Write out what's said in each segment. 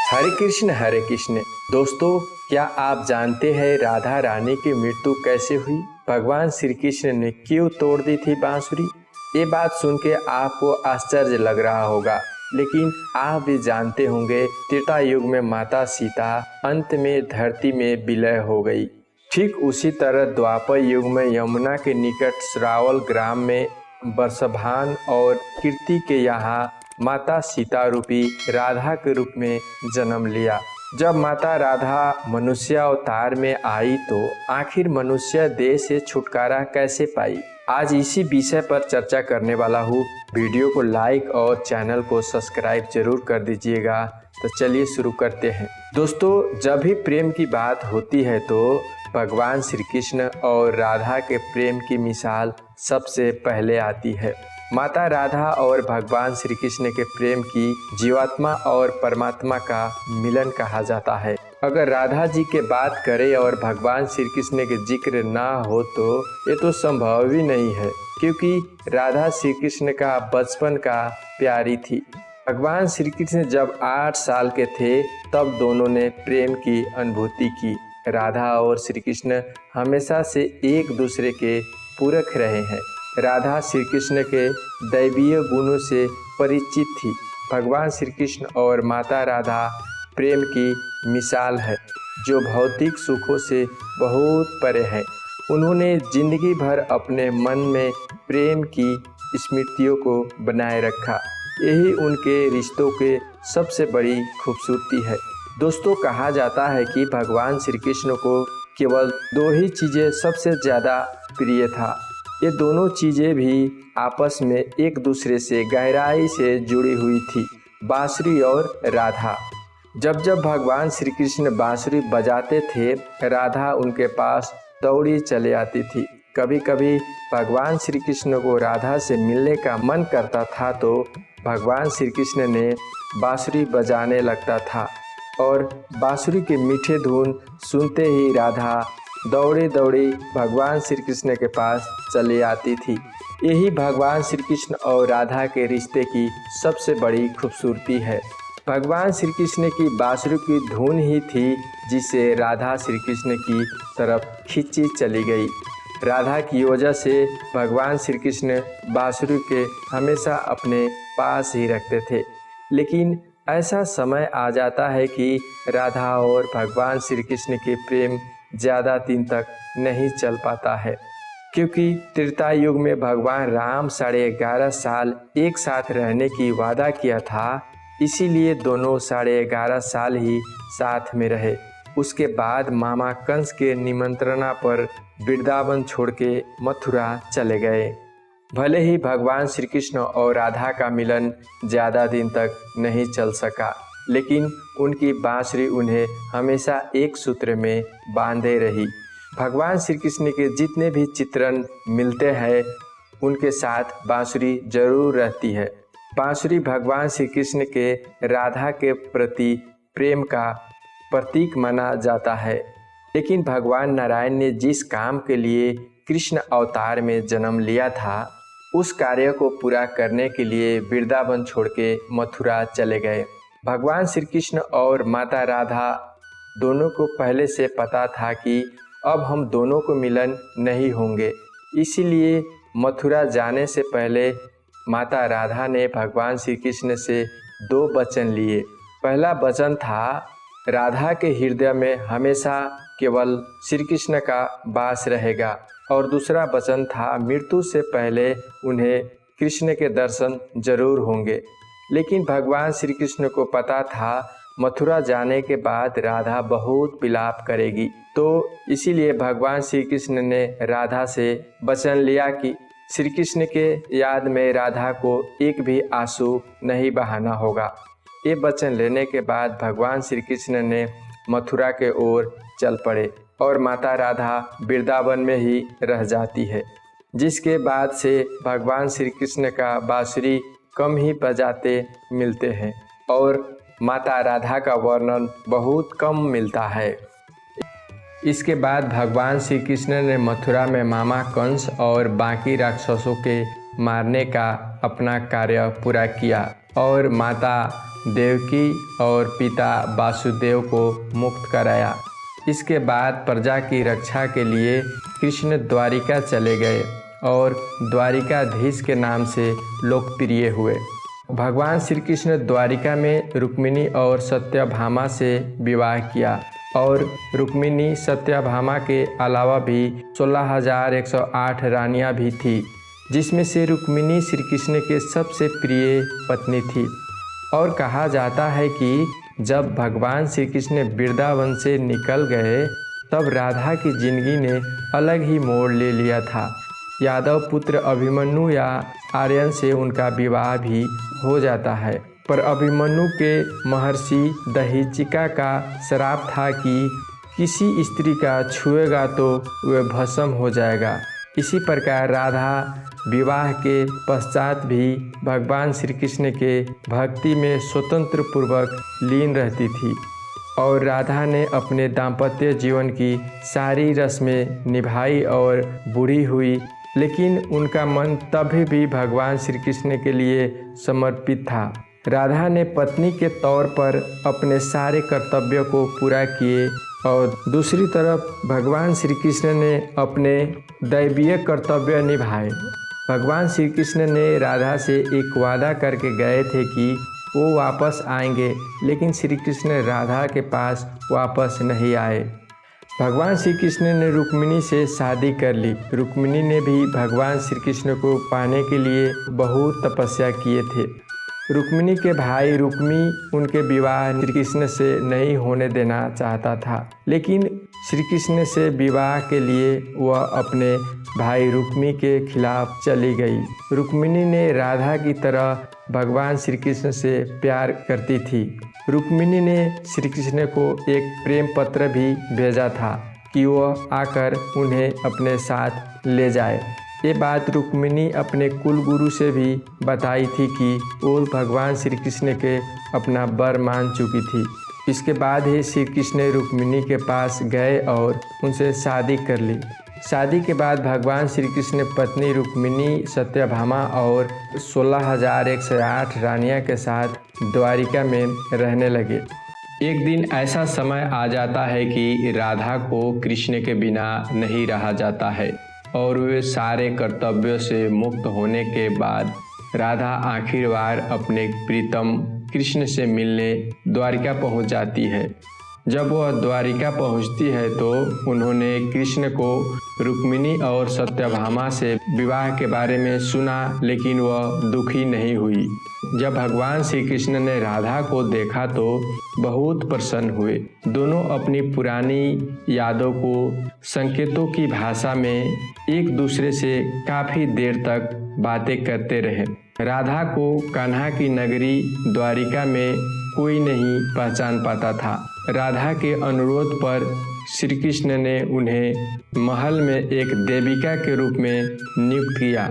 हरे कृष्ण। दोस्तों, क्या आप जानते हैं राधा रानी की मृत्यु कैसे हुई? भगवान श्री कृष्ण ने क्यों तोड़ दी थी बांसुरी? ये बात सुन के आपको आश्चर्य लग रहा होगा, लेकिन आप भी जानते होंगे त्रेता युग में माता सीता अंत में धरती में विलय हो गई। ठीक उसी तरह द्वापर युग में यमुना के निकट श्रावल ग्राम में वर्षभान और कीर्ति के यहाँ माता सीता रूपी राधा के रूप में जन्म लिया। जब माता राधा मनुष्य अवतार में आई तो आखिर मनुष्य देह से छुटकारा कैसे पाई? आज इसी विषय पर चर्चा करने वाला हूँ। वीडियो को लाइक और चैनल को सब्सक्राइब जरूर कर दीजिएगा। तो चलिए शुरू करते हैं। दोस्तों, जब भी प्रेम की बात होती है तो भगवान श्री कृष्ण और राधा के प्रेम की मिसाल सबसे पहले आती है। माता राधा और भगवान श्री कृष्ण के प्रेम की जीवात्मा और परमात्मा का मिलन कहा जाता है। अगर राधा जी के बात करें और भगवान श्री कृष्ण के जिक्र ना हो तो ये तो संभव ही नहीं है, क्योंकि राधा श्री कृष्ण का बचपन का प्यारी थी। भगवान श्री कृष्ण जब 8 साल के थे तब दोनों ने प्रेम की अनुभूति की। राधा और श्री कृष्ण हमेशा से एक दूसरे के पूरक रहे हैं। राधा श्री कृष्ण के दैवीय गुणों से परिचित थी। भगवान श्री कृष्ण और माता राधा प्रेम की मिसाल है, जो भौतिक सुखों से बहुत परे है। उन्होंने जिंदगी भर अपने मन में प्रेम की स्मृतियों को बनाए रखा। यही उनके रिश्तों के सबसे बड़ी खूबसूरती है। दोस्तों, कहा जाता है कि भगवान श्री कृष्ण को केवल 2 ही चीज़ें सबसे ज़्यादा प्रिय था। ये दोनों चीज़ें भी आपस में एक दूसरे से गहराई से जुड़ी हुई थी, बांसुरी और राधा। जब जब भगवान श्री कृष्ण बांसुरी बजाते थे, राधा उनके पास दौड़ी चले आती थी। कभी कभी भगवान श्री कृष्ण को राधा से मिलने का मन करता था तो भगवान श्री कृष्ण ने बांसुरी बजाने लगता था और बांसुरी के मीठे धुन सुनते ही राधा दौड़ी दौड़ी भगवान श्री कृष्ण के पास चली आती थी। यही भगवान श्री कृष्ण और राधा के रिश्ते की सबसे बड़ी खूबसूरती है। भगवान श्री कृष्ण की बांसुरी की धुन ही थी जिसे राधा श्री कृष्ण की तरफ खींची चली गई। राधा की वजह से भगवान श्री कृष्ण बांसुरी के हमेशा अपने पास ही रखते थे। लेकिन ऐसा समय आ जाता है कि राधा और भगवान श्री कृष्ण के प्रेम ज़्यादा दिन तक नहीं चल पाता है, क्योंकि त्रेता युग में भगवान राम 11.5 साल एक साथ रहने की वादा किया था। इसीलिए दोनों 11.5 साल ही साथ में रहे। उसके बाद मामा कंस के निमंत्रणा पर वृंदावन छोड़ के मथुरा चले गए। भले ही भगवान श्री कृष्ण और राधा का मिलन ज़्यादा दिन तक नहीं चल सका, लेकिन उनकी बांसुरी उन्हें हमेशा एक सूत्र में बांधे रही। भगवान श्री कृष्ण के जितने भी चित्रण मिलते हैं उनके साथ बांसुरी जरूर रहती है। बांसुरी भगवान श्री कृष्ण के राधा के प्रति प्रेम का प्रतीक माना जाता है। लेकिन भगवान नारायण ने जिस काम के लिए कृष्ण अवतार में जन्म लिया था, उस कार्य को पूरा करने के लिए वृंदावन छोड़ के मथुरा चले गए। भगवान श्री कृष्ण और माता राधा दोनों को पहले से पता था कि अब हम दोनों को मिलन नहीं होंगे। इसीलिए मथुरा जाने से पहले माता राधा ने भगवान श्री कृष्ण से 2 वचन लिए। पहला वचन था, राधा के हृदय में हमेशा केवल श्री कृष्ण का वास रहेगा, और दूसरा वचन था, मृत्यु से पहले उन्हें कृष्ण के दर्शन जरूर होंगे। लेकिन भगवान श्री कृष्ण को पता था मथुरा जाने के बाद राधा बहुत विलाप करेगी, तो इसीलिए भगवान श्री कृष्ण ने राधा से वचन लिया कि श्री कृष्ण के याद में राधा को एक भी आंसू नहीं बहाना होगा। ये वचन लेने के बाद भगवान श्री कृष्ण ने मथुरा के ओर चल पड़े और माता राधा वृंदावन में ही रह जाती है, जिसके बाद से भगवान श्री कृष्ण का बांसुरी कम ही बजाते मिलते हैं और माता राधा का वर्णन बहुत कम मिलता है। इसके बाद भगवान श्री कृष्ण ने मथुरा में मामा कंस और बाकी राक्षसों के मारने का अपना कार्य पूरा किया और माता देवकी और पिता वासुदेव को मुक्त कराया। इसके बाद प्रजा की रक्षा के लिए कृष्ण द्वारिका चले गए और द्वारिकाधीश के नाम से लोकप्रिय हुए। भगवान श्री कृष्ण द्वारिका में रुक्मिणी और सत्यभामा से विवाह किया और रुक्मिणी सत्यभामा के अलावा भी 16,108 रानियां भी थी, जिसमें से रुक्मिणी श्री कृष्ण के सबसे प्रिय पत्नी थी। और कहा जाता है कि जब भगवान श्री कृष्ण वृंदावन से निकल गए तब राधा की जिंदगी ने अलग ही मोड़ ले लिया था। यादव पुत्र अभिमन्यु या आर्यन से उनका विवाह भी हो जाता है, पर अभिमन्यु के महर्षि दहीचिका का श्राप था कि किसी स्त्री का छुएगा तो वह भस्म हो जाएगा। इसी प्रकार राधा विवाह के पश्चात भी भगवान श्री कृष्ण के भक्ति में स्वतंत्र पूर्वक लीन रहती थी और राधा ने अपने दाम्पत्य जीवन की सारी रस्में निभाई और बूढ़ी हुई, लेकिन उनका मन तभी भी भगवान श्री कृष्ण के लिए समर्पित था। राधा ने पत्नी के तौर पर अपने सारे कर्तव्यों को पूरा किए और दूसरी तरफ भगवान श्री कृष्ण ने अपने दैवीय कर्तव्य निभाए। भगवान श्री कृष्ण ने राधा से एक वादा करके गए थे कि वो वापस आएंगे, लेकिन श्री कृष्ण राधा के पास वापस नहीं आए। भगवान श्री कृष्ण ने रुक्मिणी से शादी कर ली। रुक्मिणी ने भी भगवान श्री कृष्ण को पाने के लिए बहुत तपस्या किए थे। रुक्मिणी के भाई रुक्मी उनके विवाह श्री कृष्ण से नहीं होने देना चाहता था, लेकिन श्री कृष्ण से विवाह के लिए वह अपने भाई रुक्मी के खिलाफ चली गई। रुक्मिणी ने राधा की तरह भगवान श्री कृष्ण से प्यार करती थी। रुक्मिणी ने श्री कृष्ण को एक प्रेम पत्र भी भेजा था कि वह आकर उन्हें अपने साथ ले जाए। ये बात रुक्मिणी अपने कुल गुरु से भी बताई थी कि वो भगवान श्री कृष्ण के अपना वर मान चुकी थी। इसके बाद ही श्री कृष्ण रुक्मिणी के पास गए और उनसे शादी कर ली। शादी के बाद भगवान श्री कृष्ण पत्नी रुक्मिणी सत्यभामा और 16,108 रानियां के साथ द्वारिका में रहने लगे। एक दिन ऐसा समय आ जाता है कि राधा को कृष्ण के बिना नहीं रहा जाता है और वे सारे कर्तव्यों से मुक्त होने के बाद राधा आखिर बार अपने प्रीतम कृष्ण से मिलने द्वारिका पहुंच जाती है। जब वह द्वारिका पहुंचती है तो उन्होंने कृष्ण को रुक्मिणी और सत्यभामा से विवाह के बारे में सुना, लेकिन वह दुखी नहीं हुई। जब भगवान श्री कृष्ण ने राधा को देखा तो बहुत प्रसन्न हुए। दोनों अपनी पुरानी यादों को संकेतों की भाषा में एक दूसरे से काफी देर तक बातें करते रहे। राधा को कान्हा की नगरी द्वारिका में कोई नहीं पहचान पाता था। राधा के अनुरोध पर श्री कृष्ण ने उन्हें महल में एक देविका के रूप में नियुक्त किया।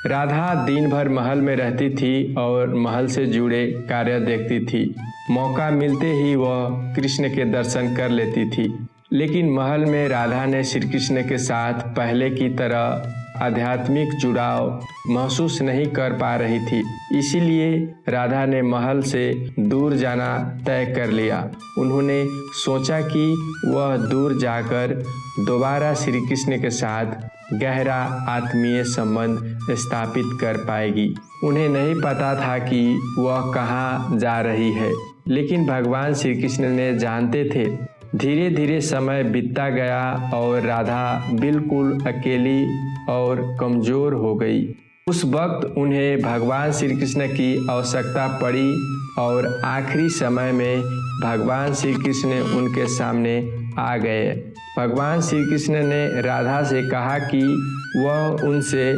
राधा दिन भर महल में रहती थी और महल से जुड़े कार्य देखती थी। मौका मिलते ही वह कृष्ण के दर्शन कर लेती थी, लेकिन महल में राधा ने श्री कृष्ण के साथ पहले की तरह आध्यात्मिक जुड़ाव महसूस नहीं कर पा रही थी। इसीलिए राधा ने महल से दूर जाना तय कर लिया। उन्होंने सोचा कि वह दूर जाकर दोबारा श्री कृष्ण के साथ गहरा आत्मीय संबंध स्थापित कर पाएगी। उन्हें नहीं पता था कि वह कहाँ जा रही है, लेकिन भगवान श्री कृष्ण ने जानते थे। धीरे धीरे समय बीतता गया और राधा बिल्कुल अकेली और कमज़ोर हो गई। उस वक्त उन्हें भगवान श्री कृष्ण की आवश्यकता पड़ी और आखिरी समय में भगवान श्री कृष्ण उनके सामने आ गए। भगवान श्री कृष्ण ने राधा से कहा कि वह उनसे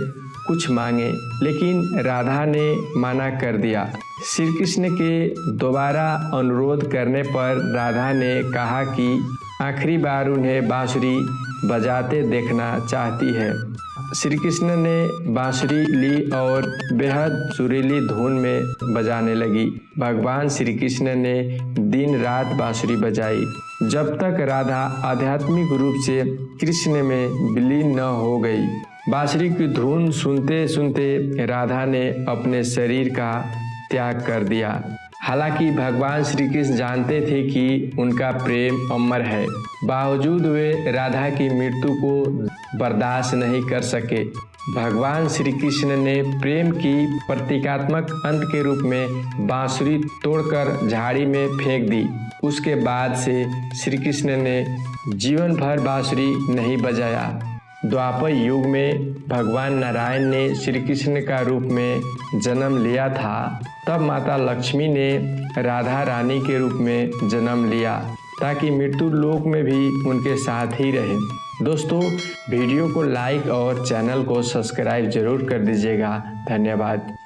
कुछ मांगे, लेकिन राधा ने मना कर दिया। श्री कृष्ण के दोबारा अनुरोध करने पर राधा ने कहा कि आखिरी बार उन्हें बांसुरी बजाते देखना चाहती है। श्री कृष्ण ने बांसुरी ली और बेहद सुरीली धुन में बजाने लगी। भगवान श्री कृष्ण ने दिन रात बांसुरी बजाई जब तक राधा आध्यात्मिक रूप से कृष्ण में विलीन न हो गई। बांसुरी की धुन सुनते सुनते राधा ने अपने शरीर का त्याग कर दिया। हालांकि भगवान श्री कृष्ण जानते थे कि उनका प्रेम अमर है, बावजूद वे राधा की मृत्यु को बर्दाश्त नहीं कर सके। भगवान श्री कृष्ण ने प्रेम की प्रतीकात्मक अंत के रूप में बांसुरी तोड़कर झाड़ी में फेंक दी। उसके बाद से श्री कृष्ण ने जीवन भर बांसुरी नहीं बजाया। द्वापर युग में भगवान नारायण ने श्री कृष्ण का रूप में जन्म लिया था, तब माता लक्ष्मी ने राधा रानी के रूप में जन्म लिया ताकि मृत्यु लोक में भी उनके साथ ही रहे। दोस्तों, वीडियो को लाइक और चैनल को सब्सक्राइब जरूर कर दीजिएगा। धन्यवाद।